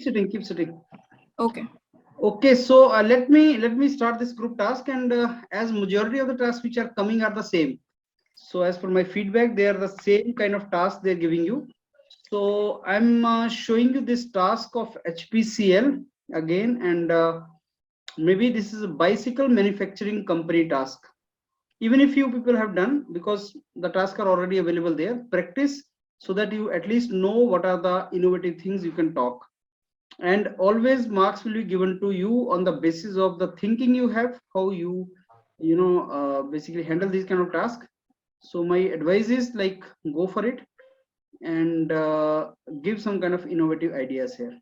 sitting, keep sitting. Okay. Okay, so let me start this group task, and as majority of the tasks which are coming are the same. So as per my feedback, they are the same kind of task they're giving you. So I'm showing you this task of HPCL again, and maybe this is a bicycle manufacturing company task. Even if you people have done, because the tasks are already available there, practice so that you at least know what are the innovative things you can talk. And always marks will be given to you on the basis of the thinking you have, how you basically handle these kind of tasks. So my advice is like, go for it and give some kind of innovative ideas here.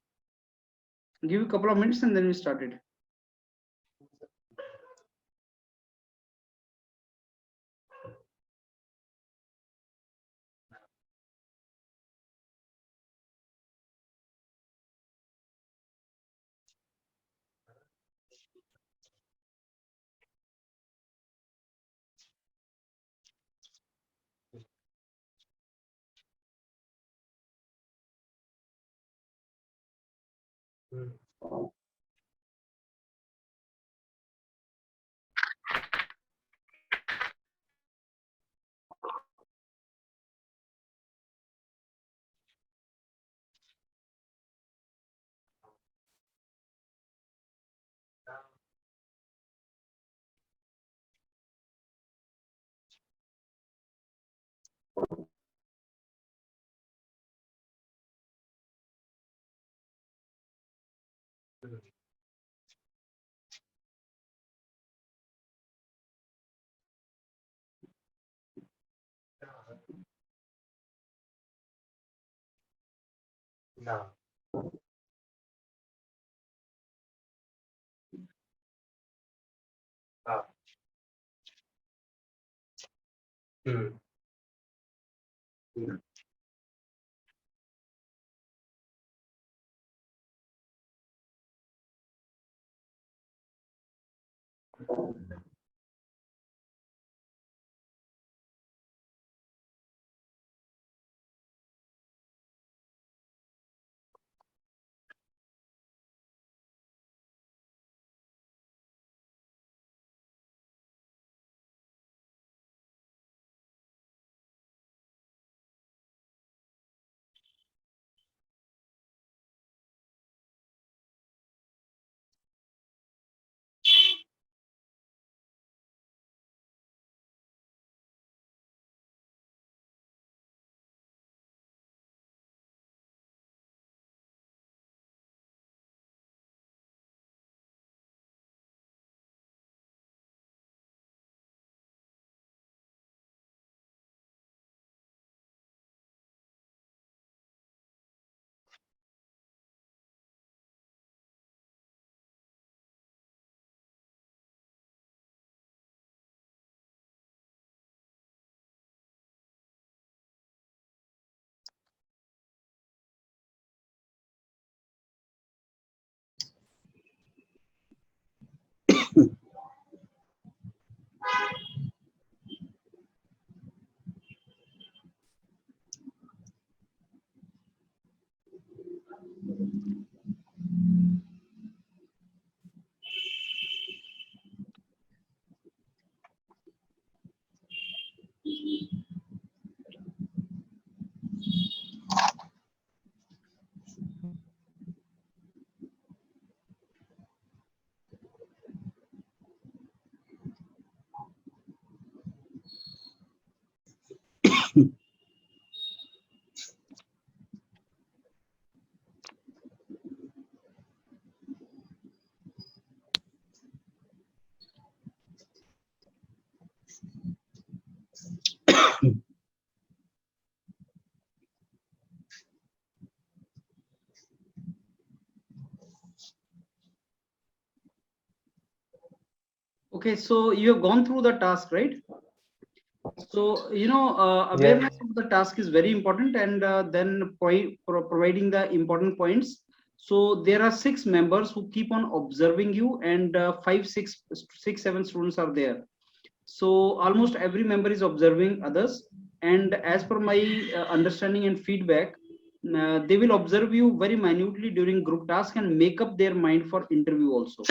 Give a couple of minutes and then we started. Okay, so you have gone through the task, right? So awareness of the task is very important, and then providing the important points. So there are 6 members who keep on observing you, and 6, 7 students are there. So almost every member is observing others, and as per my understanding and feedback, they will observe you very minutely during group task and make up their mind for interview also.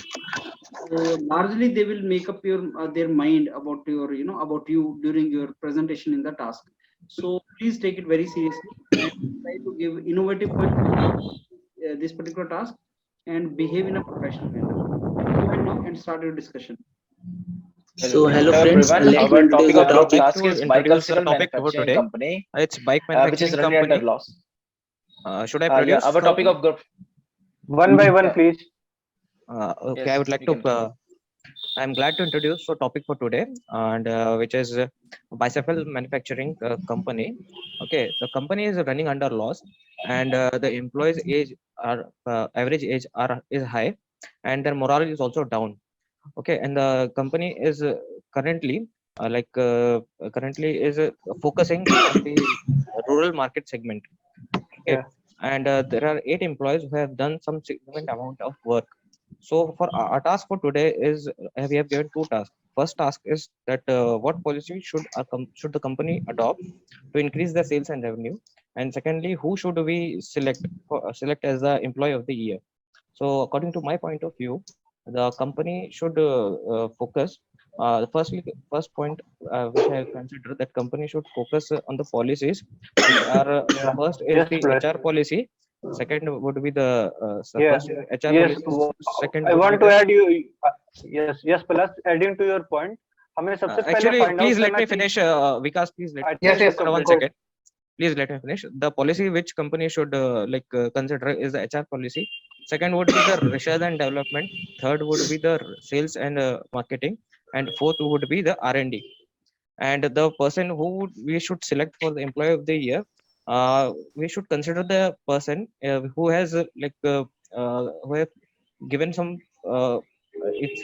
So largely they will make up their mind about your about you during your presentation in the task. So please take it very seriously and try to give innovative point this particular task and behave in a professional manner. Go ahead now and start your discussion. So hello friends, everyone. let me Our introduce topic the of group topic. task is bicycle manufacturing company. It's bike Which is manufacturing running company. under loss. Should I produce? Yeah, our topic of group. One by one, please. Okay, Yes, I would like we to. can. I'm glad to introduce the topic for today, and which is bicycle manufacturing company. Okay, the company is running under loss, and the employees' age average age is high, and their morale is also down. Okay, and the company is currently focusing on the rural market segment. Okay, Yeah. and there are 8 employees who have done some significant amount of work. So for our task for today is we have given 2 tasks. First task is that what policy should the company adopt to increase the sales and revenue, and secondly, who should we select as the employee of the year. So according to my point of view, the company should focus. First point which I consider that company should focus on the policies, which are Yeah. first is Yes, the please. HR policy. Second would be the Yeah. first is HR Yes. policy. Second I would want be to the, add you. Yes. Plus, adding to your point, हमें सबसे पहले actually find out please let करना me चाहिए. finish. Vikas, please let me Yes, finish yes, for one go. second. Please let me finish. The policy which company should consider is the HR policy. Second would be the research and development. Third would be the sales and marketing, and fourth would be the R&D. And the person who we should select for the employee of the year, we should consider the person who has who have given some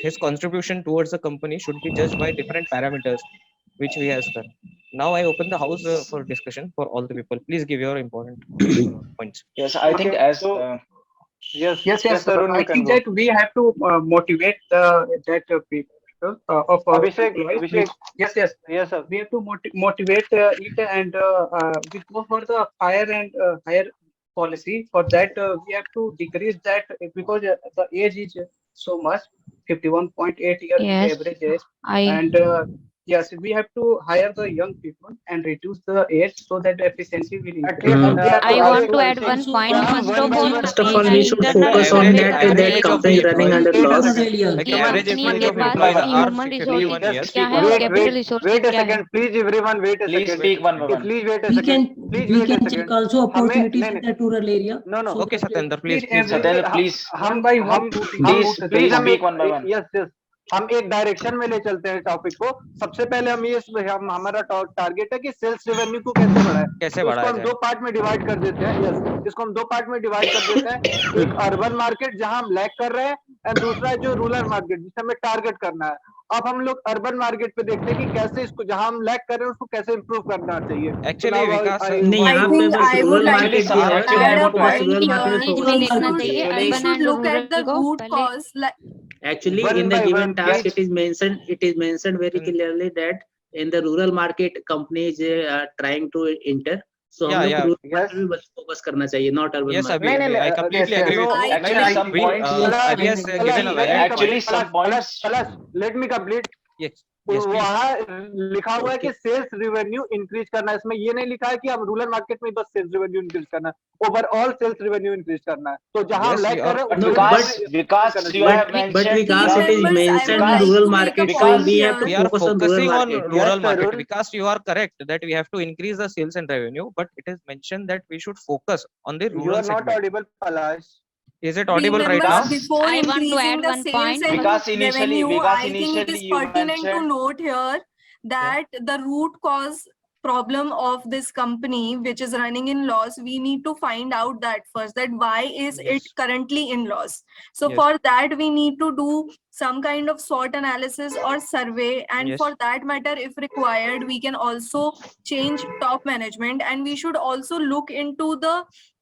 his contribution towards the company should be judged by different parameters which we has done. Now I open the house for discussion for all the people. Please give your important points. Yes, I think Okay. as So yes, Yes. Tarun, I you can think go. that we have to motivate people of our Abhishek, employees. Yes. Yes, sir. We have to motivate it, and we go for the higher policy. For that, we have to decrease that because the age is so much, 51.8 year is the Yes, average age, I and yes, we have to hire the young people and reduce the age so that the efficiency will At increase. least, And we have to I want to add Abhishek, one point. हम First one of by all, one. First of in all, we should internal focus The on survey that average that age of company the is running employees, under Wait a loss. second. like Come on. average अपने age के of pass employees are human 51 resources years. क्या है और capital resources Wait a क्या है. second. Please, everyone, wait a please second. speak one by one. Please wait a we second. can Please we wait a can second. check also हमें opportunities नहीं in that rural area. no no. So Okay, that Satyendra, please please. Satyendra, please. one by one two Please हम speak one by one. yes हम एक direction में ले चलते हैं topic को. सबसे पहले हमारा टारगेट है कि सेल्स रेवेन्यू को कैसे बढ़ाए. कैसे तो इसको बढ़ाया हम जाए. 2 पार्ट में डिवाइड कर देते हैं. यस, इसको हम 2 पार्ट में डिवाइड कर देते हैं. एक अर्बन मार्केट जहां हम लैग कर रहे हैं, एंड दूसरा है जो रूरल मार्केट जिसे हमें टारगेट करना है. अब हम लोग अर्बन मार्केट पे देखते हैं कि कैसे इसको जहां हम लैग कर रहे हैं उसको कैसे इंप्रूव करना चाहिए. Actually, Vikas, नहीं, यहाँ पे बस I would rural like market to भी है, तो add a आपको बस point रूरल here. मार्केट में बीच फोकस में rural देखना market चाहिए We urban should and look at the rural को root पहले. cause. Like, Actually, One in the by given one, task, please. it is mentioned very clearly that in the rural market companies are trying to enter. So हम लोग rural Yes. market में बस focus करना चाहिए, not urban yes, market. Abhi, I completely agree with you. Actually, some We, points. Abhi has given a valid Actually, point. some points. Let me complete. Yes, yes, please. वहाँ लिखा हुआ है कि sales revenue increase करना है. इसमें ये नहीं लिखा है कि हम रूरल मार्केट में बस सेल्स रेवेन्यू इंक्रीज करना है, ओवरऑल सेल्स रेवेन्यू इंक्रीज करना है. तो जहां हम Yes, लैग कर रहे हैं No, Vikas, you have But mentioned. Vikas, it is Team members, I mentioned would in like rural to make a market, so point we have to we are focus on rural focusing on market. rural Yes, market. Tarun. Because you are correct that we have to increase the sales and revenue, but it is mentioned that we should focus on the You rural are not segment. audible, Palash. Is it team audible right members, now? before I want to increasing add the one sales point. and Vikas, revenue, I think it is you pertinent to mentioned. note here that the root cause problem of this company which is running in loss, we need to find out that first, that why is it Yes. currently in loss. So Yes. for that we need to do some kind of SWOT analysis or survey, and Yes. for that matter, if required, we can also change top management, and we should also look into the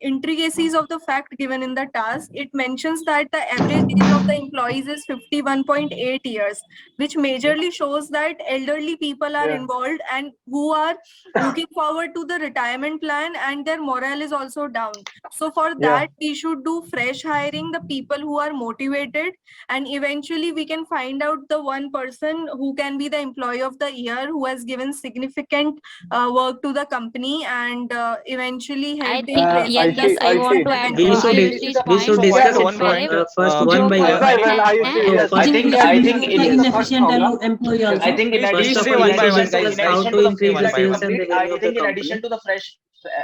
intricacies of the fact given in the task. It mentions that the average age of the employees is 51.8 years, which majorly shows that elderly people are involved and who are looking forward to the retirement plan, and their morale is also down. So for that, we should do fresh hiring, the people who are motivated, and eventually we can find out the one person who can be the employee of the year, who has given significant work to the company, and eventually helped in yes, just I want to add We should discuss one point, it first one by one. I think employee also. I think in First addition of to all, one we by should one, discuss guys. how addition to to the increase the one by sales one. and revenue I of the think in company. addition to the fresh,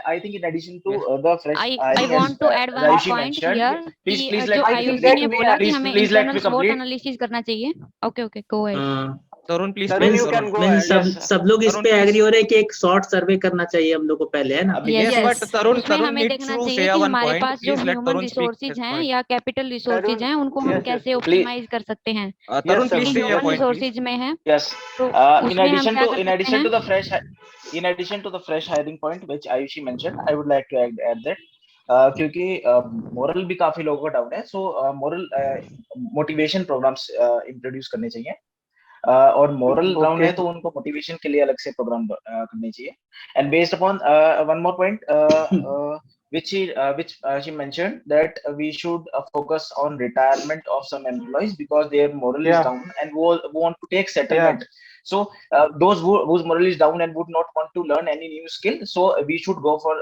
I think in addition to the fresh, I want to add one Raishi point mentioned. here Please, कि please जो let Ayushi ने बोला कि हमें please let me internal SWOT complete. Analysis करना चाहिए. Okay, go ahead. Tarun, please. Tarun, you Tarun. can go Means ahead. सब लोग इस Tarun, पे please. एग्री हो रहे हैं कि एक शॉर्ट सर्वे करना चाहिए हम लोग को पहले, है ना? Yes, Yes, but Tarun, उसमें Tarun हमें needs देखना to चाहिए say कि one हमारे point. पास जो Please let human Tarun speak resources his हैं point. या कैपिटल रिसोर्सेज Tarun, हैं उनको हम yes, कैसे yes, ऑप्टिमाइज कर सकते हैं. Tarun, sir. please say your human point, please. Resources में है Yes. तो In उसमें हम addition क्या to कर in सकते addition हैं. to the fresh in addition to the fresh hiring point which Ayushi mentioned, I would like to add that क्योंकि मोरल भी काफी लोगों का डाउन है, so morale motivation programmes introduce करने चाहिए, और मोरल डाउन है तो उनको मोटिवेशन के लिए अलग से प्रोग्राम करने चाहिए. And based upon one more point which she mentioned that we should focus on retirement of some employees because their moral is down and want to take settlement. So those whose moral is down and would not want to learn any new skill, so we should go for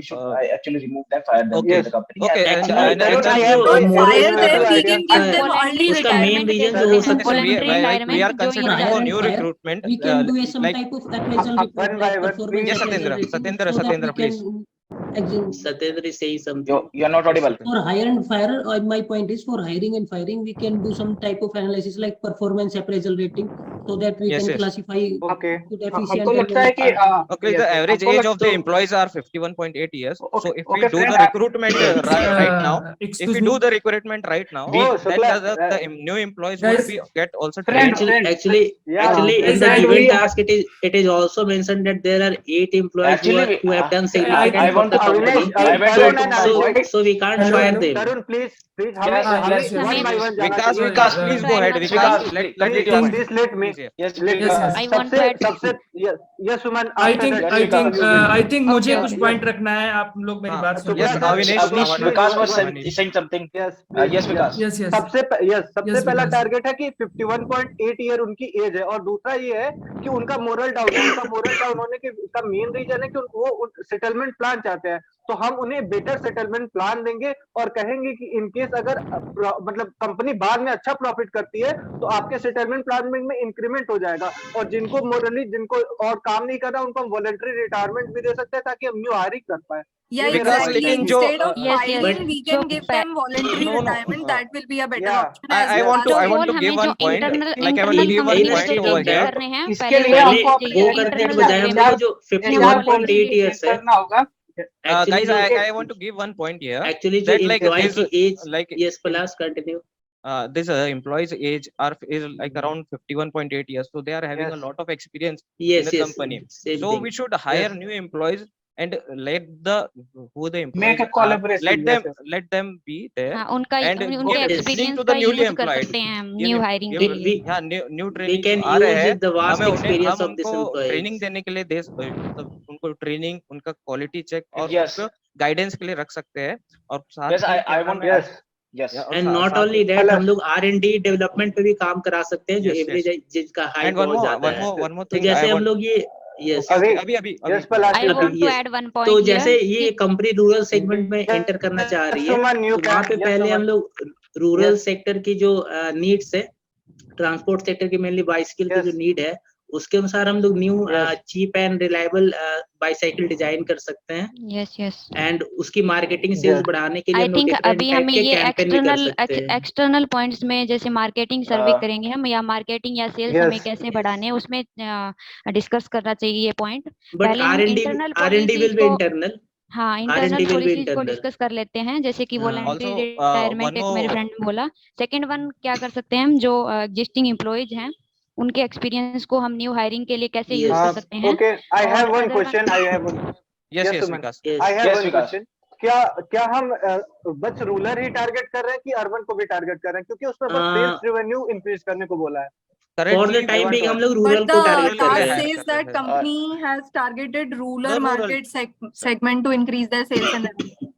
we should actually remove them, fire them Okay. in the company. Okay, Fire them, we can give them early उसका main retirement. reason जो हो सकता है, we are considering for new recruitment. We can do some like type of appraisal report, one by like one, performance yes, appraisal Satyendra, rating, Satyendra, so that Satyendra, we can please. Satyendra is saying something. You are not audible. For hire and fire, my point is for hiring and firing, we can do some type of analysis like performance appraisal rating, so that we can classify good, efficient. हमको लगता है कि okay, the average age of the employees are 51.8 years. So if we do the recruitment right now, if we do the recruitment right now, then the new employees will be get also trained. Actually, in the given task, it is also mentioned that there are 8 employees who have done significant for the company. So we can't fire them. Tarun, please, Yes, one by one. Vikas, please go ahead. Vikas, please let me. Yes, I want to add. Yes, Suman. I think मुझे कुछ Okay. Point रखना है, आप लोग मेरी बात सुनो. Yes, Avnish, Vikas was saying something. Yes, Vikas. Yes. सबसे पहला Vikas. टारगेट है कि 51.8 ईयर उनकी एज है, और दूसरा ये है कि उनका मोरल डाउन है. उनका मोरल डाउन होने का मेन रीजन है कि वो सेटलमेंट प्लान चाहते हैं, तो हम उन्हें बेटर सेटलमेंट प्लान देंगे और कहेंगे कि इन केस अगर मतलब कंपनी बाद में अच्छा प्रॉफिट करती है तो आपके सेटलमेंट प्लान में इंक्रीमेंट हो जाएगा, और जिनको मोरली जिनको और काम नहीं कर रहा उनको हम वॉलंटरी रिटायरमेंट भी दे सकते हैं ताकि हम न्यू हायरिंग कर पाए. Yeah, Because exactly. लेकिन Instead of Yes, firing, we can give them voluntary No, no. retirement. That will be a better Yeah. option. as I well. want to हमें give one जो point. internal Like I want to give one company point से over check here. करने हैं. इसके पहले लिए हमें हमको चाहिए वो करने के internal बजाय हम survey. लोग जो 51.8 years है, करना होगा. Guys, actually I want to give one point here. actually जो that like employee this, की age, like yes, plus continue. this employees age is like around 51.8 years, so they are having a lot of experience in Yes, the yes, company. same So thing. we should hire new employees and let the employees Make a are, collaboration. let them be there हाँ, उनका and उनके give training experience to का the newly use कर employed. सकते हैं हम Give new him- hiring give के him- लिए. हाँ, new We training can आ रहे use हैं, the vast हमें experience हम of this उनको employees. ट्रेनिंग देने के लिए मतलब उनको ट्रेनिंग, उनका क्वालिटी चेक और Yes. उनको गाइडेंस के लिए रख सकते हैं. और साथ Yes, ही I क्या want. नाम है, Yes. और And not only that, हम लोग R&D डेवलपमेंट पे भी काम करा सकते हैं जो Yes, एवरेज जिसका हाइट and one बहुत more ज्यादा है. one more तो thing जैसे I हम want. लोग ये yes, Okay, अभी I want to yes. add one तो point जैसे here. ये कंपनी रूरल सेगमेंट में एंटर करना चाह रही है, तो वहाँ पे पहले हम लोग रूरल सेक्टर की जो नीड्स है, ट्रांसपोर्ट सेक्टर की मेनली बाइसिकल की जो नीड है, उसके अनुसार हम लोग new cheap and reliable bicycle design कर सकते हैं. Yes. एंड उसकी मार्केटिंग सेल्स बढ़ाने के लिए आई हम लोग थिंक डिफरेंट अभी टाइप हमें के ये कैंपेन भी कर सकते हैं. एक्सटर्नल पॉइंट्स में जैसे मार्केटिंग सर्वे करेंगे हम, या मार्केटिंग या सेल्स हमें कैसे बढ़ाने हैं उसमें डिस्कस करना चाहिए ये पॉइंट. बट पहले हम R&D internal will be internal. हाँ, internal R&D will be policies को internal. डिस्कस कर लेते हैं, जैसे कि हाँ। वॉलंटरी Also, रिटायरमेंट one एक मेरे more. फ्रेंड ने बोला। सेकंड वन क्या कर सकते हैं हम, जो एग्जिस्टिंग एम्प्लॉयज हैं उनके एक्सपीरियंस को हम न्यू हायरिंग के लिए कैसे यूज कर सकते हैं। Okay, I have one other question. I have one. Yes, yes, Suman. Vikas. Yes. I have Yes, one Vikas. question. क्या हम बस रूरल ही टारगेट कर रहे हैं कि अर्बन को भी टारगेट कर रहे हैं, क्योंकि उसमें बस सेल्स रेवेन्यू इंक्रीज करने को बोला है। For the Currently, time being हम लोग But रूरल को the टारगेट कर रहे task हैं। says that company has targeted rural market segment to increase their sales and revenue.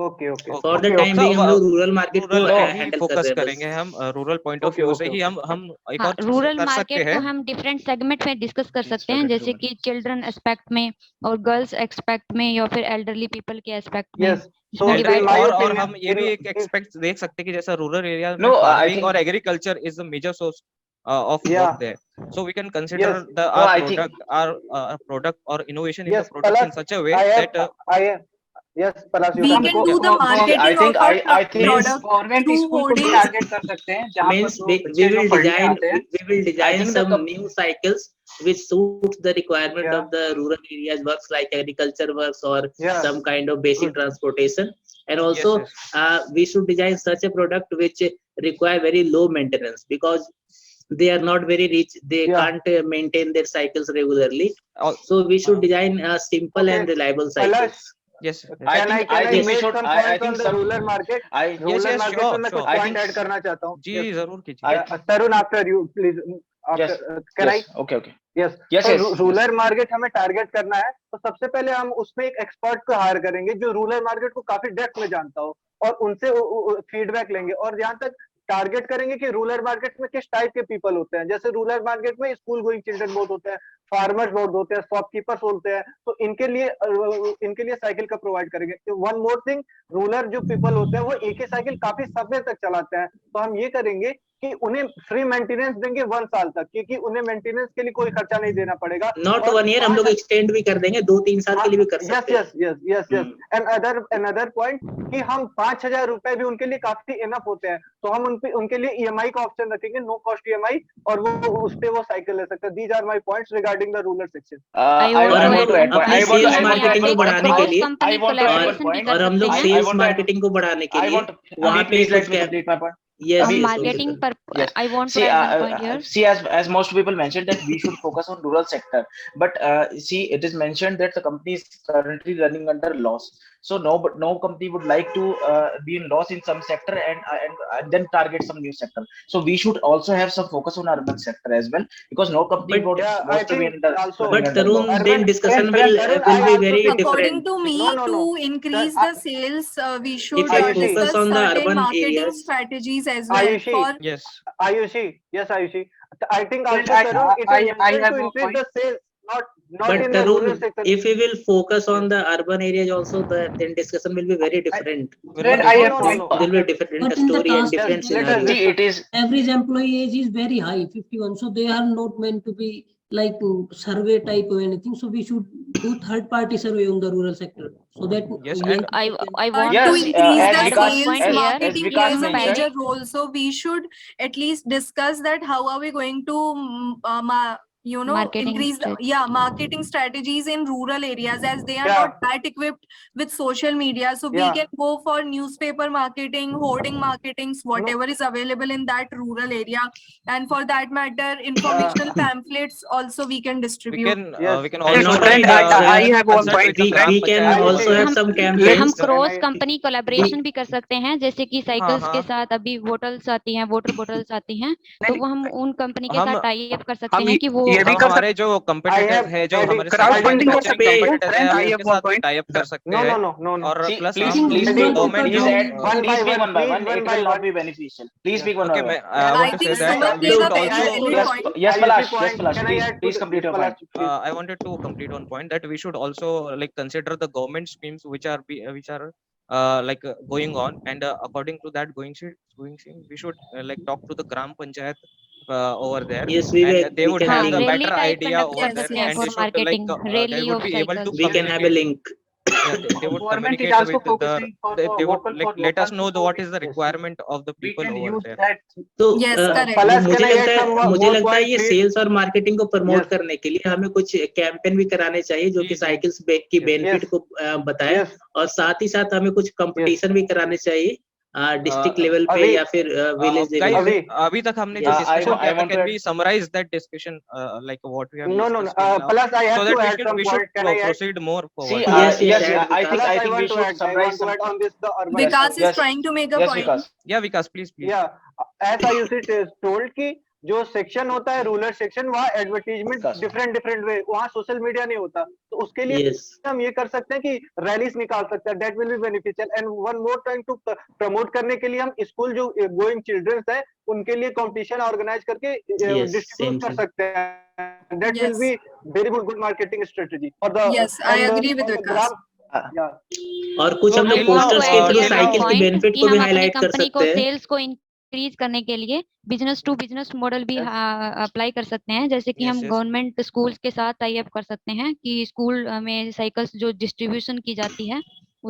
Okay, okay. For the Okay, time okay. being हम लोग rural market को rural ही handle कर focus रहे हैं करेंगे बस। हम, rural point of Okay, view okay, से ही okay. हम एक हाँ, और चीज रूरल कर सकते मार्केट को हैं। हम डिफरेंट सेगमेंट में डिस्कस कर सकते हैं, जैसे कि चिल्ड्रन एस्पेक्ट में और गर्ल्स एस्पेक्ट में या फिर एल्डरली पीपल के एस्पेक्ट में। Yes. So इसमें डिवाइड in my और opinion, हम ये भी एक एक्सपेक्ट देख सकते हैं कि जैसा रूरल एरिया में No, I फार्मिंग think और agriculture is the major source of yeah, work there, so we can consider yes, no, our I think product or innovation in the yes. product in Palas, such a way I have, that I have. Yes, Palas, you We can. can do the marketing of our I think product government through school को भी hoardings. Target कर सकते हैं, जहाँ पर Means जो we बच्चे जो will पढ़ने design आते हैं। think the some new cycles which suits the requirement Yeah. of the rural areas, works like agriculture works or Yeah. some kind of basic Good. transportation. And also yes. we should design such a product which require very low maintenance, because they are not very rich, they Yeah. can't maintain their cycles regularly. Al- So we should design simple Okay. and reliable Palash, cycles. yes, I can think I we make should some I points think on the some rural market? I Rural yes, market sure, में मैं कुछ sure. I point think add करना चाहता हूँ. जी Yes. जरूर कीजिए। Tarun, after you, please. After, yes can I? yes okay okay Yes. yes तो yes rural market हमें टारगेट करना है, तो सबसे पहले हम उसमें एक एक्सपर्ट को हायर करेंगे जो रूरल मार्केट को काफी डेप्थ में जानता हो, और उनसे फीडबैक लेंगे, और यहाँ तक टारगेट करेंगे कि रूरल मार्केट में किस टाइप के पीपल होते हैं। जैसे रूरल मार्केट में स्कूल गोइंग चिल्ड्रन बहुत होते हैं, फार्मर्स बहुत होते हैं, शॉपकीपर्स होते हैं, तो इनके लिए साइकिल का प्रोवाइड करेंगे। वन मोर थिंग, रूरल जो पीपल होते हैं वो एक ही साइकिल काफी समय तक चलाते हैं, तो हम ये करेंगे कि उन्हें फ्री मेंटेनेंस देंगे 1 साल तक, क्योंकि उन्हें मेंटेनेंस के लिए कोई खर्चा नहीं देना पड़ेगा। Not 1 year, हम लोग एक्सटेंड भी कर देंगे, 2-3 साल के लिए भी कर सकते हैं। यस। एंड अदर पॉइंट कि हम 5,000 रुपए भी उनके लिए काफी इनफ होते हैं, तो हम उनके लिए ईएमआई का ऑप्शन रखेंगे, नो कॉस्ट ईएमआई, और वो उस पे वो साइकिल ले सकते हैं। These are my points regarding the rural section. I want to add अपनी सेल्स मार्केटिंग को बढ़ाने के लिए, I want to add one point और हम लोग I sales want to add- marketing को बढ़ाने के I लिए want वहाँ पे please let कुछ me क्या, complete my point. yes, yes, marketing okay, पर Yes. I want to See, add one point here. see, as most people mentioned that we should focus on rural sector, but see, it is mentioned that the company is currently running under loss. So no company would like to be in loss in some sector and then target some new sector. So we should also have some focus on urban sector as well, because no company But wants to be in the. but Tarun, then discussion will be very According different. to me, No. to increase the sales, we should If we focus discuss on the certain urban marketing areas. strategies as well. Ayushi. For yes Ayushi, yes, Ayushi. I think Well, also Tarun, it is I mentioned have to a increase point. the sales, not But in the rural Tarun, sector. if we will focus on the urban areas also, then discussion will be very different. Friend, I have point. There will be different But in the story and task different it mentions scenario. See, it is average employee age is very high, 51, so they are not meant to be like survey type or anything, so we should do third party survey on the rural sector, so that Yes, we and I want Yes, to increase as the Vikas- sales, as marketing Vikas plays a mentioned- major role. So we should at least discuss that how are we going to Marketing increase strategy. marketing strategies in rural areas, as they are Yeah. not that equipped with social media. So we Yeah. can go for newspaper marketing, hoarding marketings, whatever is available in that rural area, and for that matter informational pamphlets also we can we distribute. can Yes. we can And also not friend, only that, I have one consult point. with the gram we can panchayat also over have there. some हम campaigns. Cross company collaboration भी कर सकते हैं, जैसे कि cycles हाँ, के हाँ। साथ अभी बोटल्स आती हैं, वाटर बोटल्स आती हैं, तो वो हम उन कंपनी के हम- साथ टाई अप कर सकते हम हैं कि वो ये भी हम कर हमारे जो कंपटीटर्स है, जो हमारे crowd साइकिल funding कर मैन्युफैक्चरिंग सकते हैं। कंपटीटर्स Friend, है, I have उनके one साथ भी point. टाई अप कर सकते No. हैं। और See, प्लस please, हम please, गवर्नमेंट please जो add, one by please speak one, one by please, one. one It by will not one. be beneficial. Please speak one okay by मैं one. I I want to think say that Sumit we made should a also valid Yes, point. yes, Palash. Yes, point. Palash. Can I Please, add to please the- complete your Palash, point. please. I wanted to complete one point that we should also like consider the government schemes which are going on, and according to that going we should like talk to the gram panchayat over there, Yes, we and they we would can have link. the rally better type idea conduct over कर there, सकते हैं and for they should marketing, they rally would of be able to cycles. We can have a communicate. link. they would Government is communicate also with focusing for they the would vocal like for let us local, know so what is the requirement of the we people can over use there. that. तो Yes, correct. Plus, मुझे can I लगता add है some मुझे more लगता है point, ये please? Sales और marketing को प्रमोट Yes. करने के लिए हमें कुछ कैंपेन भी कराने चाहिए जो कि साइकिल्स की बेनिफिट Yes. को बताए, Yes. और साथ ही साथ हमें कुछ कंपटीशन भी कराने चाहिए डिस्ट्रिक्ट लेवल पे अभी या फिर विलेज Guys, लेवल पे। अभी तक हमने जो Yes. डिस्कशन I किया था, want to can add. we summarize that discussion like what we have No, discussed till now, plus I have so to that add some we should point. Can I add? proceed more See, forward? Yes, yes, add I Vikas. think I we want to should add. I summarize want to add on this the urban. Vikas is yes. trying to make a Yes, point. Vikas. Yeah, Vikas, please. Yeah, as IOC told कि जो section होता है rural section, वहाँ advertisement विकास। Different way, वहाँ social media नहीं होता, तो उसके लिए Yes. हम ये कर सकते हैं कि रैलीज निकाल सकते हैं, that will be beneficial. And one more time to promote करने के लिए हम स्कूल जो गोइंग चिल्ड्रंस है उनके लिए कंपटीशन ऑर्गेनाइज करके डिस्ट्रीब्यूट कर सकते हैं, that will be very good marketing strategy for the. Yes, I agree with Vikas. और कुछ हम लोग till now, पोस्टर्स के थ्रू till now, साइकिल की बेनिफिट कि को भी हम अपनी हाईलाइट कर कंपनी को सकते हैं। सेल्स को इंक्रीज करने के लिए बिजनेस टू बिजनेस मॉडल भी अप्लाई कर सकते हैं, जैसे कि Yes, हम yes. गवर्नमेंट स्कूल्स के साथ टाई अप कर सकते हैं कि स्कूल में साइकिल्स जो डिस्ट्रीब्यूशन की जाती है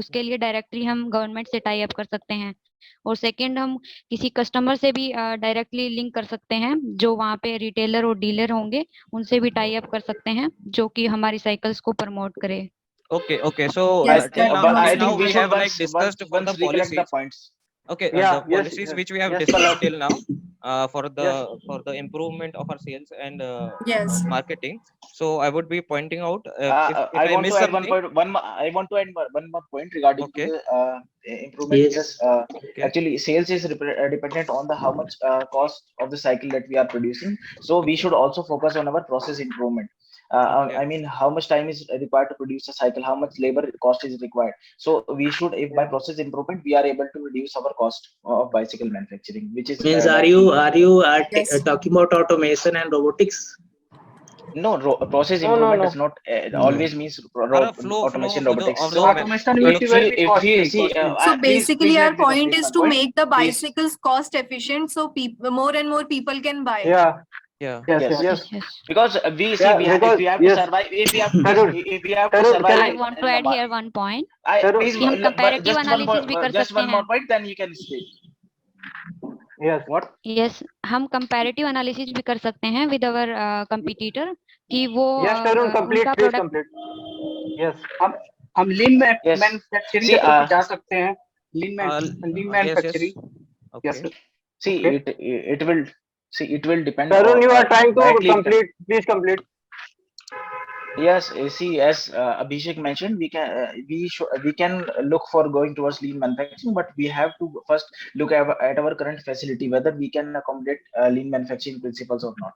उसके लिए डायरेक्टली हम गवर्नमेंट से टाई अप कर सकते हैं। और सेकंड, हम किसी कस्टमर से भी डायरेक्टली लिंक कर सकते हैं, जो वहाँ पे रिटेलर और डीलर होंगे उनसे भी टाई अप कर सकते हैं जो कि हमारी साइकिल्स को प्रमोट करे। Okay, so Yes, till that now, works. I till now think we we should have like discussed for the recollect the policies. points. Okay, Yeah, the yes, policies yes, which we have yes, discussed Palak. till now for the Yes. for the improvement of our sales and Yes. marketing. So I would be pointing out if I I want miss to add something. I want to add one more point regarding Okay. to the improvement. Yes. Okay. Actually, sales is dependent on the how much cost of the cycle that we are producing. So we should also focus on our process improvement. Okay. I mean, how much time is required to produce a cycle? How much labor cost is required? So we should, if by process improvement, we are able to reduce our cost of bicycle manufacturing, which is Means are you talking about automation and robotics? no process No, improvement no. does not always means automation flow robotics. of the So Automation will be very if we costly. see, So basically, our let me point complete is my to point. make the Please. bicycles cost efficient, so more and more people can buy. Yeah. Yeah. Yes. Yes. Because we see Yeah, if because- we have to yes. survive, if we have Tarun, to Tarun, survive. I want to add here one point. Tarun, Please, कि हम comparative just one analysis भी more, कर just सकते one more हैं। point, then you can speak. Yes. What? Yes, हम comparative analysis भी कर सकते हैं विद अवर कंपटीटर कि वो Yes, Tarun, complete, उनका please प्रोडक्ट। complete. Yes. हम लीन Yes. मैन्युफैक्चरिंग See, की तरफ जा सकते हैं। लीन Yes. Manufacturing. Okay. Yes, sir. See, Okay. it will depend. Tarun, you are trying to directly depend- complete. Please complete. Yes, see, as Abhishek mentioned, we can look for going towards lean manufacturing, but we have to first look at our current facility whether we can accommodate lean manufacturing principles or not.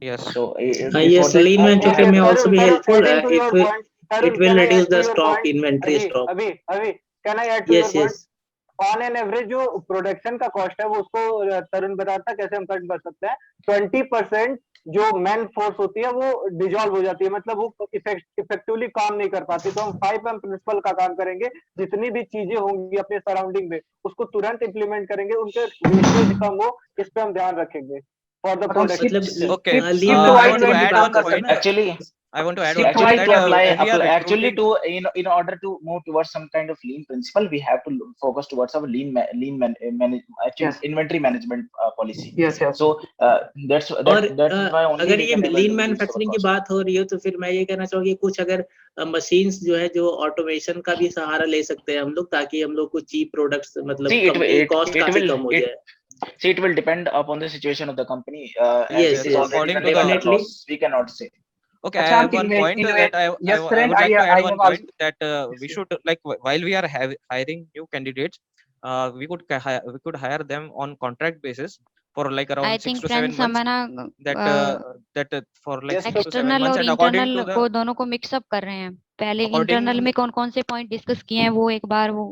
Yes. So Yes, lean manufacturing may also be helpful adding to your if point. Tarun, it will can I reduce add to the your stock point? inventory stock. अभी can I add to Yes, your point? yes. On an average जो production का cost है वो उसको तरुण बताता कैसे हम cut कर सकते हैं। 20% जो मैन फोर्स होती है वो डिजॉल्व हो जाती है, मतलब वो इफेक्टिवली काम नहीं कर पाती। तो हम 5M प्रिंसिपल का काम करेंगे, जितनी भी चीजें होंगी अपने सराउंडिंग में उसको तुरंत इंप्लीमेंट करेंगे, उनके वेस्टेज कम हो इस पे हम ध्यान रखेंगे for the production. Okay. lean I want to manufacturing add भी one काम कर point. सकते हैं। Actually, I want to add see, one actually point to that apply, we are actually recruiting. to in order to move towards some kind of lean principle, we have to focus towards our actually Yes. inventory management policy. Yes. So that's और why only अगर we ये can able lean to reduce our manufacturing की cost. बात हो रही है तो फिर मैं ये कहना चाहूंगी कुछ अगर मशीन्स जो है जो ऑटोमेशन का भी सहारा ले सकते हैं हम लोग, ताकि हम लोग को चीप प्रोडक्ट्स मतलब See, कंपनी कॉस्ट काफी कम हो जाए। See, it will depend upon the situation of the company. Yes, as it is yes, already according to running under definitely. loss, we cannot say. Okay, I अच्छा, have one point that I would like to add one point that we should, like, while we are hiring new candidates, we could hire them on contract basis for like around I 6 think to 7 friends months. हमारा That for like 6 to 7 external months, और and according to internal the को दोनों को mix up कर रहे हैं। पहले according- internal में कौन कौन से पॉइंट डिस्कस किए हैं वो एक बार वो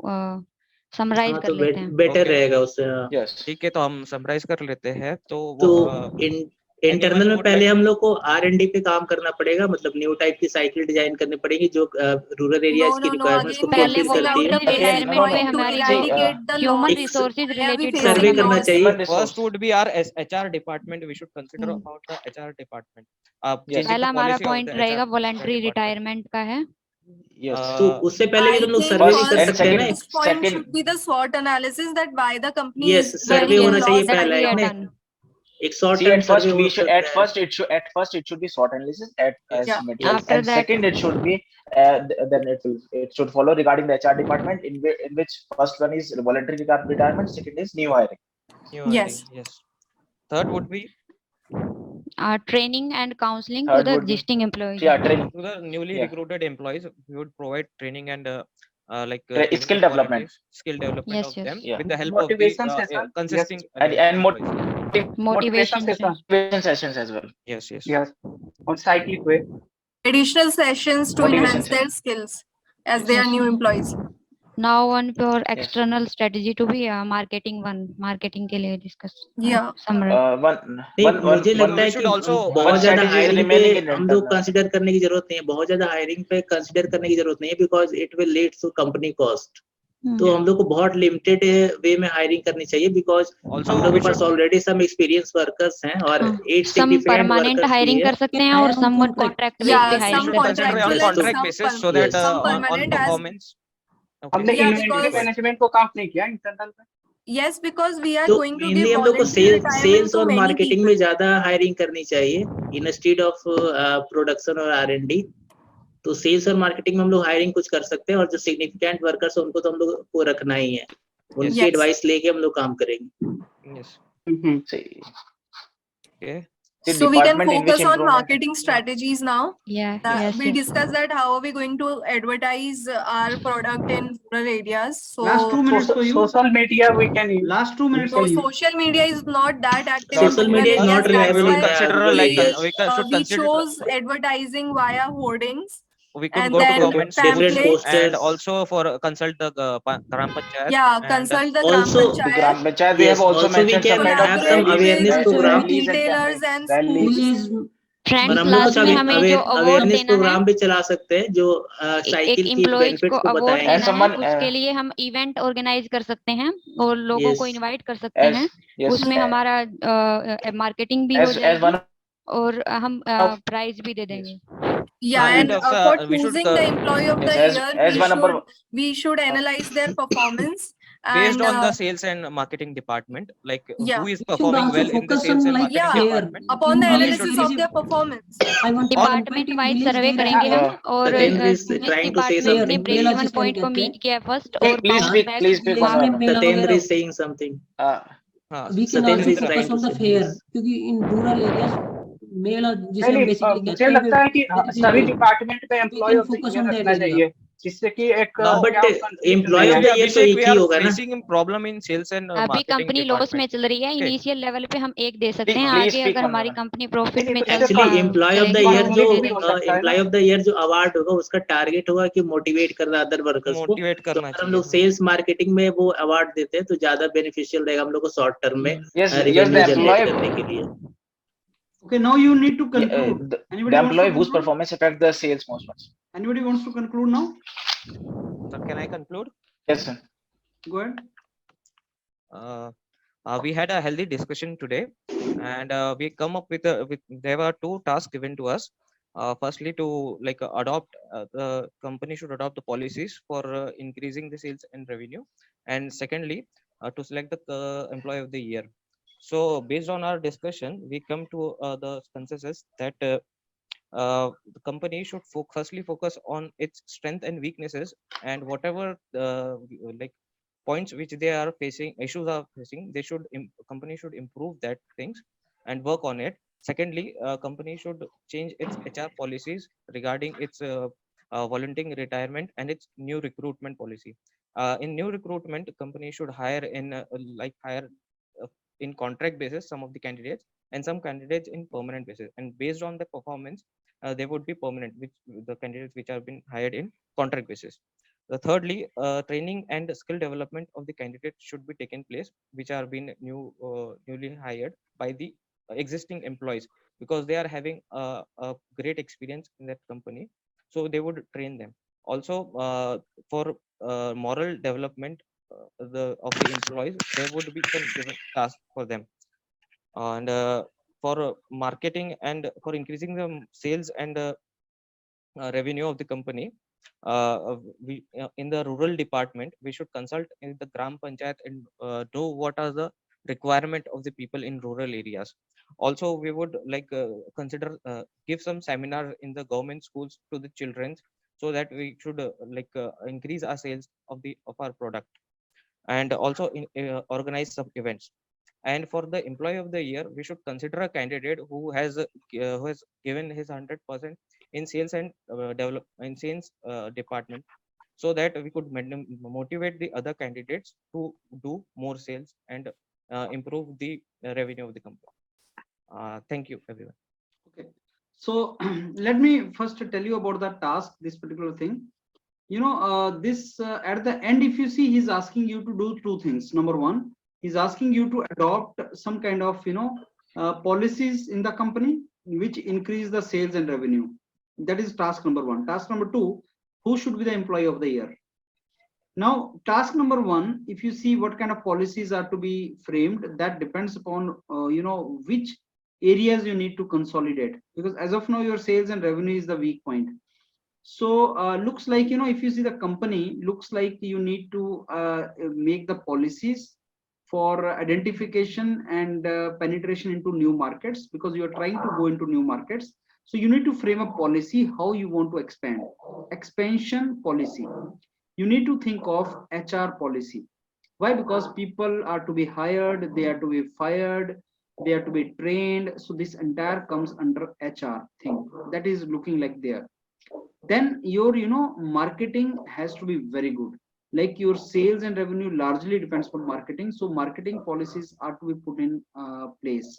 समराइज कर तो लेते हैं। Better Okay. रहेगा उससे। हाँ। Yes. ठीक है, तो हम समराइज कर लेते हैं। तो इंटरनल में would पहले like- हम लोग को R&D पे काम करना पड़ेगा, मतलब न्यू टाइप की साइकिल डिजाइन करनी पड़ेगी जो रूरल एरियाज की रिक्वायरमेंट्स को पहले फुलफिल वो करती है। लॉन्ग टर्म रिटायरमेंट पे हमारी जो ह्यूमन रिसोर्सेज रिलेटेड सर्वे करना चाहिए। First would be our HR department. We should consider about the HR department. Yes. पहला हमारा पॉइंट रहेगा वॉलंटरी रिटायरमेंट का है। Yes. तो उससे पहले भी I तुम लोग think सर्वे भी कर and सकते हैं ना। first point second, should be the SWOT analysis that why the company yes, is survey running होना in चाहिए loss that पहला, we एक are नहीं, done. एक short see, term at survey first हो we should, सकता है। at first it should be SWOT analysis as Yes. materials, After and that, second it should be then it should follow regarding the HR department, in which first one is voluntary retirement, second is new hiring. New hiring, Yes. yes. Third would be training and counseling to Third the would be, existing employees. yeah, training, to the newly yeah, recruited employees. We would provide training and skill development. skill development Yes, of yes. them Yeah. with the help Motivation of the session. consisting And employees. Motivation Motivation. session. motivation sessions as well. Yes, yes. Yes. On cyclic way. Additional sessions to Motivation enhance their skills as Yes. they are new employees. Now one for Yes. external strategy to be marketing one. Marketing के लिए discuss. Yeah. Summary. मुझे लगता है we कि should also बहुत ज्यादा strategy is hiring पे remaining in हम लोग internal. कंसिडर करने की जरूरत नहीं है, बहुत ज्यादा हायरिंग पे कंसिडर करने की जरूरत नहीं है, because it will lead to company cost. तो हम लोग को बहुत लिमिटेड वे में हायरिंग करनी चाहिए, बिकॉज हम लोग के पास ऑलरेडी सम एक्सपीरियंस वर्कर्स हैं और 8 Some सिग्निफिकेंट permanent वर्कर्स भी hiring है। कर सकते हैं और some on contract base Yeah, पे some hiring should कर सकते consider हैं. on contractual and contract some basis so that some on permanent as performance. हमने Yeah, इन्वेंटरी because- मैनेजमेंट को काउंट नहीं किया इंटरनल में। yes, because we are तो going to मेनली give हम लोग को voluntary retirement सेल्स to और many मार्केटिंग people. में ज्यादा हायरिंग करनी चाहिए इंस्टेड ऑफ प्रोडक्शन और R&D। तो सेल्स और मार्केटिंग में हम लोग हायरिंग कुछ कर सकते हैं, और जो सिग्निफिकेंट वर्कर्स उनको तो हम लोग को रखना ही है, उनकी Yes. एडवाइस लेके हम लोग काम करेंगे। Yes. See, Okay. the So we can department in which focus on improvement. marketing strategies now. Yeah. That we Yes. discussed that how are we going to advertise our product in rural areas. So Last 2 minutes for you. Social media we can use. Last 2 minutes so for you. social media is not that active Social in rural media is areas. not That's reliable why in consider rural like areas. we should we consider chose advertising via hoardings. we could and go to then government schools different pamphlets. posters. and also for consult the Gram Panchayat. Yeah, and consult the Also, Gram The Panchayat. Gram Panchayat, they Yes, have also also we mentioned some can kind of have some collaborate awareness with program. rallies and retailers campaigns. and Rallies. schools. और friends हम लोग last कुछ में हमें जो award awareness देना है, programme भी चला सकते हैं जो एक साइकिल की एम्प्लॉइज को बेनिफिट्स को अवार्ड बताएंगे। And देना है, someone, उसके लिए हम इवेंट ऑर्गेनाइज कर सकते हैं और लोगों को Yes. इनवाइट कर सकते हैं। yes, उसमें हमारा मार्केटिंग भी हो as जाएगी one और हम of- प्राइज भी दे देंगे। Yeah, and and also, for we should choosing the employee of yes, the as year, one number we should analyze their performance based and on the sales and marketing department, like yeah. who is We should performing also well in the focus sales on and like marketing Yeah. department. upon the In analysis village of their performance. I want to department wise survey करेंगे हम और Satendra is जिस trying to say department ने something. Break Male even assistant point को कहते हैं। Meet किया first Please और speak, bounce back please speak Village one में by one. मेला Satendra वगैरह is saying something. we can Satendra also is trying focus on to the say fair, this. क्योंकि in rural areas मेला जिसे हम नहीं, basically मुझे कहते हैं, लगता है कि there is सभी a- डिपार्टमेंट पे employ can of the focus year on that रखना area. चाहिए, जिससे कि एक Now, but क्या conflict employee नहीं of है। the year तो एक we ही are होगा ना। facing a problem in sales and अभी marketing कंपनी लॉस में department. चल रही है, Okay. इनिशियल लेवल पे हम एक दे सकते हैं, Please आगे speak अगर one हमारी by one. कंपनी प्रॉफिट में तो चल इससे एक्चुअली एम्प्लॉय ऑफ द चलेगी ईयर तो जो हम दे देंगे। एम्प्लॉय ऑफ द ईयर जो अवार्ड होगा उसका टारगेट होगा कि मोटिवेट करना अदर वर्कर्स को। मोटिवेट तो करना अगर हम चाहिए। लोग सेल्स मार्केटिंग में वो अवार्ड देते हैं तो ज्यादा बेनिफिशियल रहेगा हम लोग को शॉर्ट टर्म में Yes, yes, revenue the generate employee, करने के लिए। Okay, now you need to yeah, conclude. the Anybody wants to employee whose conclude? performance affect the sales most much. Anybody wants to conclude now? So can I conclude? Yes, sir. Go ahead. We had a healthy discussion today, and we come up with there were two tasks given to us. Firstly, to adopt the company should adopt the policies for increasing the sales and revenue, and secondly, to select the employee of the year. So based on our discussion, we come to the consensus that the company should firstly focus on its strength and weaknesses, and whatever points which they are facing, issues are facing, they should company should improve that things and work on it. Secondly, company should change its HR policies regarding its volunteering retirement and its new recruitment policy. In new recruitment, company should hire in contract basis some of the candidates, and some candidates in permanent basis, and based on the performance they would be permanent, which the candidates which have been hired in contract basis. Thirdly, training and skill development of the candidates should be taken place, which are been newly hired by the existing employees, because they are having a great experience in that company, so they would train them. Also, for moral development of the employees, there would be some given task for them, and for marketing and for increasing the sales and revenue of the company, we in the rural department, we should consult in the Gram Panchayat and know what are the requirement of the people in rural areas. Also, we would like consider give some seminar in the government schools to the children, so that we should increase our sales of our product, and also organize some events. And for the employee of the year, we should consider a candidate who has given his 100% in sales and develop in sales department, so that we could motivate the other candidates to do more sales and improve the revenue of the company. Thank you, everyone. Okay, so let me first tell you about the task, this particular thing. This at the end, if you see, he's asking you to do two things. Number one, he's asking you to adopt some kind of policies in the company which increase the sales and revenue. That is task number one. Task number two, who should be the employee of the year? Now, task number one, if you see what kind of policies are to be framed, that depends upon which areas you need to consolidate, because as of now your sales and revenue is the weak point. So looks like, if you see the company, looks like you need to make the policies for identification and penetration into new markets, because you are trying to go into new markets. So you need to frame a policy how you want to expand. Expansion policy. You need to think of HR policy. Why? Because people are to be hired, they are to be fired, they are to be trained. So this entire comes under HR thing. That is looking like there. Then your marketing has to be very good. Like your sales and revenue largely depends on marketing. So marketing policies are to be put in place.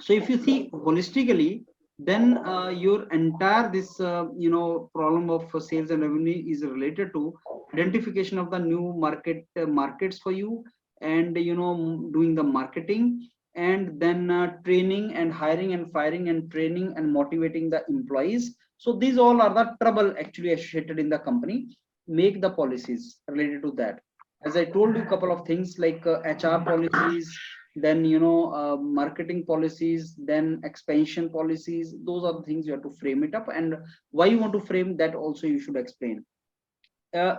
So if you see holistically, then your entire this problem of sales and revenue is related to identification of the new markets for you, and doing the marketing, and then training and hiring and firing and training and motivating the employees. So these all are the trouble actually associated in the company. Make the policies related to that. As I told you, a couple of things like HR policies, then marketing policies, then expansion policies. Those are the things you have to frame it up, and why you want to frame that also you should explain.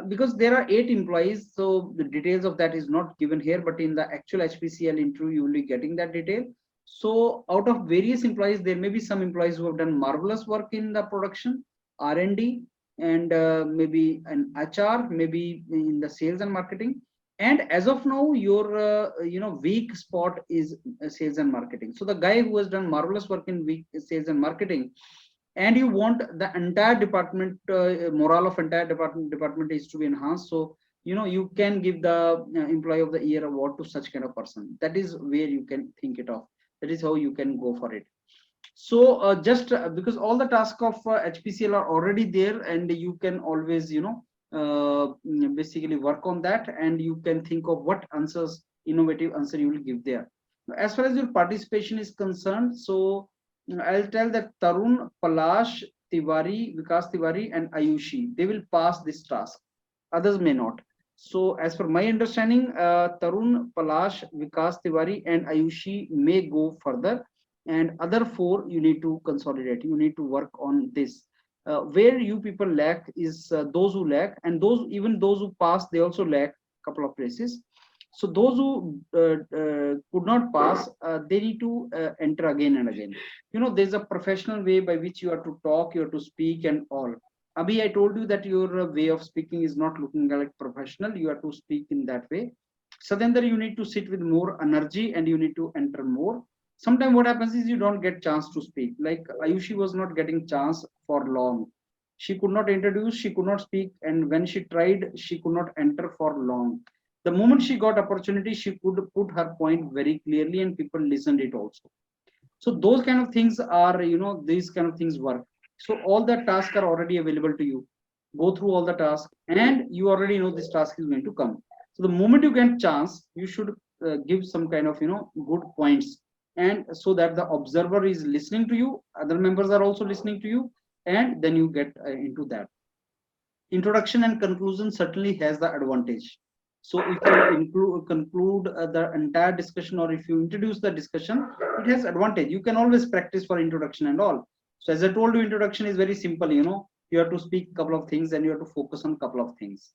Because there are 8 employees, so the details of that is not given here, but in the actual HPCL interview you will be getting that detail. So out of various employees, there may be some employees who have done marvelous work in the production, R&D, and maybe an HR, maybe in the sales and marketing. And as of now, your weak spot is sales and marketing. So the guy who has done marvelous work in weak sales and marketing, and you want the entire department, morale of entire department is to be enhanced. So you can give the employee of the year award to such kind of person. That is where you can think it of. That is how you can go for it. So just because all the tasks of HPCL are already there, and you can always basically work on that, and you can think of what answers, innovative answer you will give there. As far as your participation is concerned, so I'll tell that Tarun, Palash, Tiwari, Vikas Tiwari, and Ayushi, they will pass this task. Others may not. So as per my understanding, Tarun, Palash, Vikas Tiwari, and Ayushi may go further, and other 4 you need to consolidate. You need to work on this. Where you people lack is those who lack, and even those who pass, they also lack a couple of places. So those who could not pass, they need to enter again and again. There's a professional way by which you have to talk, you have to speak and all. Abhi, I told you that your way of speaking is not looking like professional. You have to speak in that way. Sadendra, you need to sit with more energy and you need to enter more. Sometimes what happens is you don't get chance to speak. Like Ayushi was not getting chance for long. She could not introduce, she could not speak, and when she tried, she could not enter for long. The moment she got opportunity, she could put her point very clearly and people listened it also. So those kind of things are, these kind of things work. So all the tasks are already available to you. Go through all the tasks, and you already know this task is going to come. So the moment you get chance, you should give some kind of good points, and so that the observer is listening to you, other members are also listening to you, and then you get into that. Introduction and conclusion certainly has the advantage. So if you conclude the entire discussion, or if you introduce the discussion, it has advantage. You can always practice for introduction and all. So as I told you, introduction is very simple. you have to speak couple of things and you have to focus on couple of things,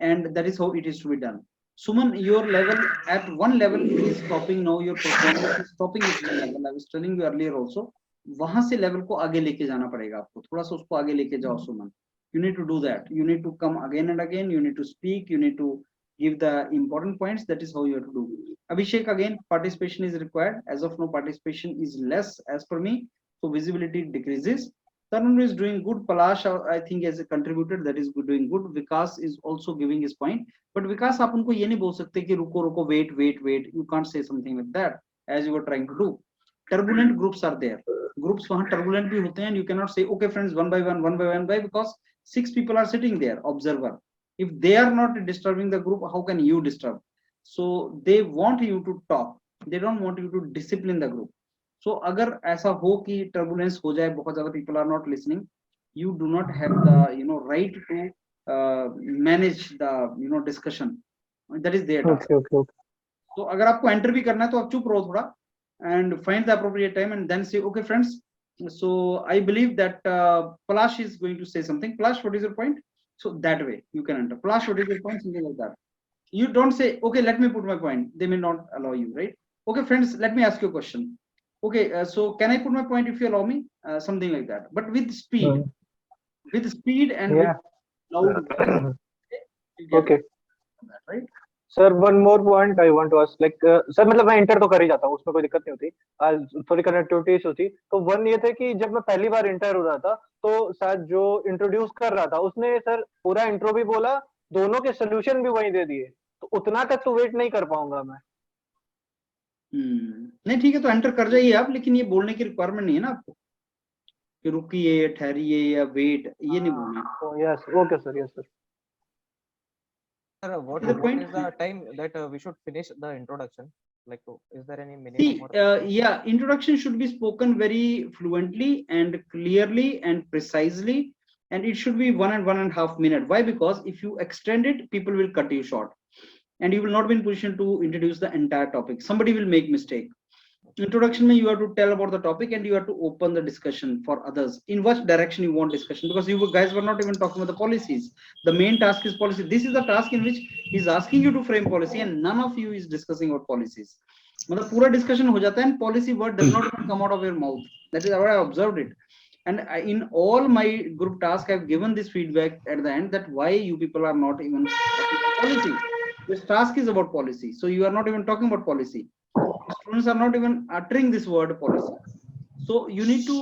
and that is how it is to be done. Suman, your level at one level is stopping now, your performance is stopping at one level. I was telling you earlier also, वहां से level को आगे लेके जाना पड़ेगा आपको, थोड़ा सा उसको आगे लेके जाओ सुमन. You need to do that. You need to come again and again. You need to speak. You need to give the important points. That is how you have to do. Abhishek, again, participation is required. As of now, participation is less as per me, so visibility decreases. Tarun is doing good. Palash, I think, has contributed. That is good, doing good. Vikas is also giving his point. But Vikas, आप उनको ये नहीं बोल सकते कि रुको रुको, wait, wait, wait. You can't say something like that as you were trying to do. Turbulent groups are there. Groups वहाँ turbulent भी होते हैं, and you cannot say, okay, friends, one by one, because 6 people are sitting there, observer. If they are not disturbing the group, how can you disturb? So they want you to talk. They don't want you to discipline the group. So अगर ऐसा हो कि turbulence हो जाए, बहुत ज़्यादा people are not listening, you do not have the right to manage the discussion. That is their task. Okay. So अगर आपको enter भी करना है तो आप चुप रहो थोड़ा and find the appropriate time and then say, okay, friends. So I believe that Palash is going to say something. Palash, what is your point? So that way you can enter. Palash, what is your point? Something like that. You don't say, okay, let me put my point. They may not allow you, right? Okay, friends, let me ask you a question. Okay, so can I put my point if you allow me? Something like that. But with speed, and with loud. Okay. Right? Sir one more point I want to ask, like sir मतलब मैं inter तो कर ही जाता हूँ, उसमें कोई दिक्कत नहीं होती, थोड़ी कनेक्टिविटीज होती. तो वन ये थे कि जब मैं पहली बार इंटर हो रहा था तो शायद जो इंट्रोड्यूस कर रहा था उसने सर पूरा इंट्रो भी बोला, दोनों के सोल्यूशन भी वहीं दे दिए, तो उतना तक तो वेट नहीं कर पाऊंगा मैं. नहीं ठीक है, तो एंटर कर जाइए आप, लेकिन ये बोलने की रिक्वायरमेंट नहीं है ना आपको कि रुकिए, ठहरिए या वेट, ये नहीं बोलना. Yes okay sir, yes sir. Sir, what is the time that we should finish the introduction? Like, is there any minimum? Yeah, introduction should be spoken very fluently and clearly and precisely, and it should be 1 and 1.5 minutes. Why? Because if you extend it, people will cut you short, and you will not be in position to introduce the entire topic. Somebody will make mistake. Introduction, you have to tell about the topic and you have to open the discussion for others. In what direction you want discussion? Because you guys were not even talking about the policies. The main task is policy. This is the task in which he's asking you to frame policy, and none of you is discussing about policies. मतलब पूरा discussion हो जाता है and policy word does not even come out of your mouth. That is how I observed it. And in all my group tasks, I've given this feedback at the end that why you people are not even talking about policy. This task is about policy, so you are not even talking about policy. Students are not even uttering this word policy, so you need to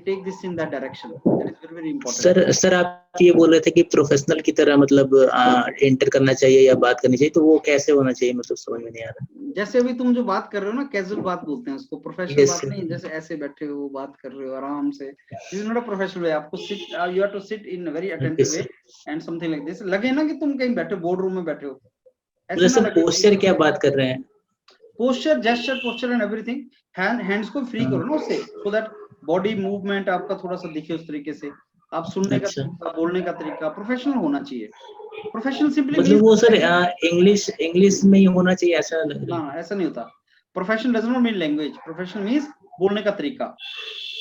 take this in that direction. That is very, very important. Sir आप ये बोल रहे थे कि professional की तरह मतलब enter करना चाहिए या बात करनी चाहिए, तो वो कैसे होना चाहिए, मतलब समझ में नहीं आ रहा. जैसे अभी तुम जो बात कर रहे हो ना, कैजुअल बात बोलते हैं उसको, प्रोफेशनल बात नहीं. जैसे ऐसे बैठे हो, बात कर रहे हो आराम से, this is not a professional way. आपको sit, you have to sit in a very attentive way and something like this. लगे ना कि तुम कहीं बैठे बोर्ड रूम में बैठे हो. ऐसे पोस्चर क्या बात कर रहे हैं? Posture, gesture, posture and everything. Hands को फ्री करो ना उससे, सो दैट बॉडी मूवमेंट आपका थोड़ा सा दिखे उस तरीके से. आप सुनने का तरीका, बोलने का तरीका प्रोफेशनल होना चाहिए. प्रोफेशनल सिंपली मतलब वो सर इंग्लिश में ही होना चाहिए ऐसा लग रहा है. हाँ, ऐसा नहीं होता. Professional does not mean language. Professional means बोलने का तरीका.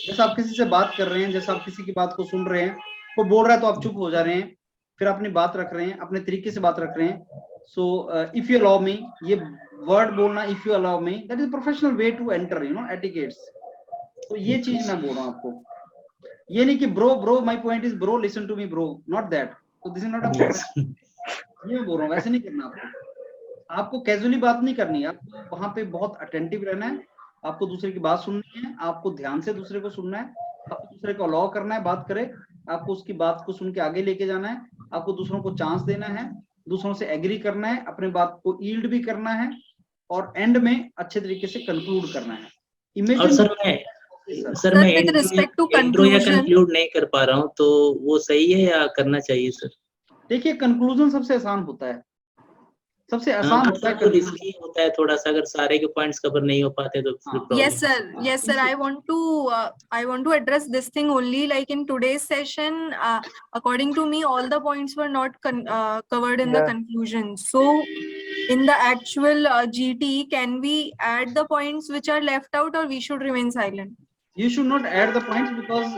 जैसे आप किसी से बात कर रहे हैं, जैसे आप किसी की बात को सुन रहे हैं, वो बोल रहा है तो आप चुप हो जा रहे हैं, फिर अपनी बात रख रहे हैं, अपने तरीके से बात रख रहे हैं. So if you allow me, ये word बोलना, if you allow me, that is a professional way to enter, etiquettes. तो ये चीज मैं बोल रहा हूँ आपको. ये नहीं कि bro, my point is bro, listen to me bro, not that. So this is not a professional. ये मैं बोल रहा हूँ, वैसे नहीं करना आपको. आपको कैजुअली बात नहीं करनी है, आपको वहां पे बहुत अटेंटिव रहना है. आपको दूसरे की बात सुननी है, आपको ध्यान से दूसरे को सुनना है, आपको दूसरे को अलाउ करना है बात करे, आपको उसकी बात को सुन के आगे लेके जाना है, आपको दूसरों को चांस देना है, दूसरों से एग्री करना है, अपने बात को यील्ड भी करना है, और एंड में अच्छे तरीके से कंक्लूड करना है. और सर मैं इंट्रो या कंक्लूड नहीं कर पा रहा हूँ, तो वो सही है या करना चाहिए सर? देखिए, कंक्लूजन सबसे आसान होता है, सबसे आसान होता है. रिस्की होता है थोड़ा सा, अगर सारे के पॉइंट्स कवर नहीं हो पाते तो. Yes sir, I want to address this thing only. Like in today's session, according to me, all the points were not covered in the conclusion. So in the actual GT, can we add the points which are left out, or we should remain silent? You should not add the points because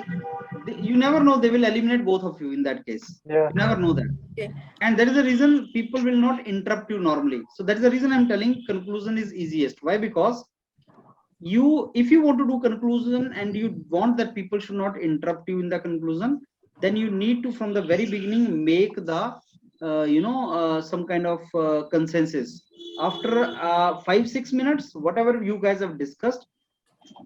you never know, they will eliminate both of you in that case. Yeah. You never know that. Okay. And that is the reason people will not interrupt you normally. So that is the reason I'm telling conclusion is easiest. Why? Because if you want to do conclusion and you want that people should not interrupt you in the conclusion, then you need to from the very beginning make the some kind of consensus. After 5-6 minutes, whatever you guys have discussed,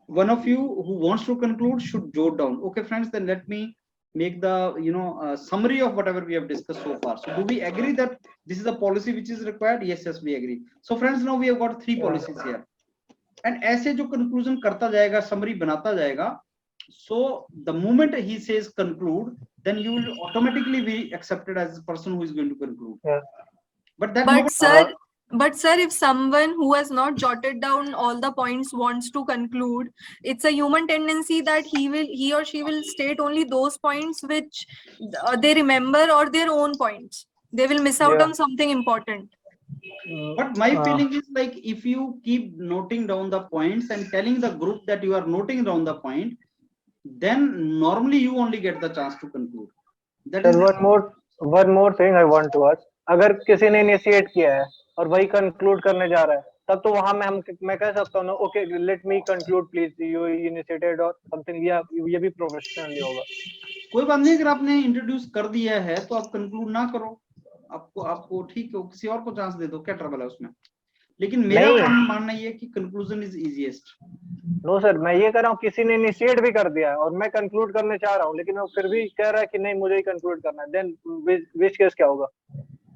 one of you who wants to conclude should jot down. Okay, friends, then let me make the summary of whatever we have discussed so far. So do we agree that this is a policy which is required? Yes, we agree. So friends, now we have got 3 policies here. And ऐसे जो conclusion करता जाएगा, summary बनाता जाएगा, so the moment he says conclude, then you will automatically be accepted as the person who is going to conclude. Yeah. But sir, if someone who has not jotted down all the points wants to conclude, it's a human tendency that he or she will state only those points which they remember or their own points. They will miss out on something important. But my feeling is like if you keep noting down the points and telling the group that you are noting down the point, then normally you only get the chance to conclude. That is one more thing I want to ask. अगर किसी ने initiate किया है और वही conclude करने जा रहा है, तब तो वहां मैं कह सकता हूँ ना, okay let me conclude please, you initiated और समथिंग, ये भी प्रोफेशनली होगा. कोई बात नहीं, अगर आपने इंट्रोड्यूस कर दिया है तो आप कंक्लूड ना करो, आपको ठीक है, किसी और को चांस दे दो, क्या ट्रबल है उसमें. लेकिन मेरा मानना ये है कि conclusion is easiest. No sir, मैं ये कह रहा हूँ किसी ने इनिशिएट भी कर दिया और मैं कंक्लूड करने चाह रहा हूँ, लेकिन वो फिर भी कह रहा है कि नहीं मुझे ही कंक्लूड करना है, देन विच केस क्या होगा?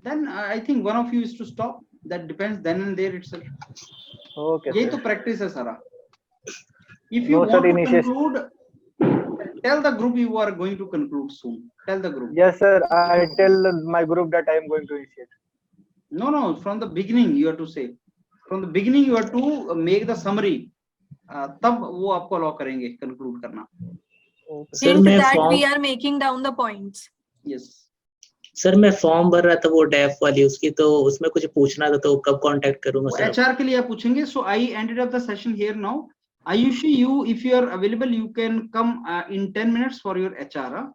Then I think one of you is to stop. That depends then and there itself. Okay. ये तो practice है सारा. If you want to conclude, tell the group you are going to conclude soon. Tell the group. Yes sir, I tell my group that I am going to initiate. No, from the beginning you have to say. From the beginning you have to make the summary. तब वो आपको allow करेंगे conclude करना. Since that we are making down the points. Yes. Sir मैं form भर रहा था वो डेफ वाली उसकी, तो उसमें कुछ पूछना था, तो कब कांटेक्ट करूंगा सर? एचआर के लिए आप पूछेंगे. So I ended up the session here now. Ayushi, you if you are available you can come in 10 minutes for your HR.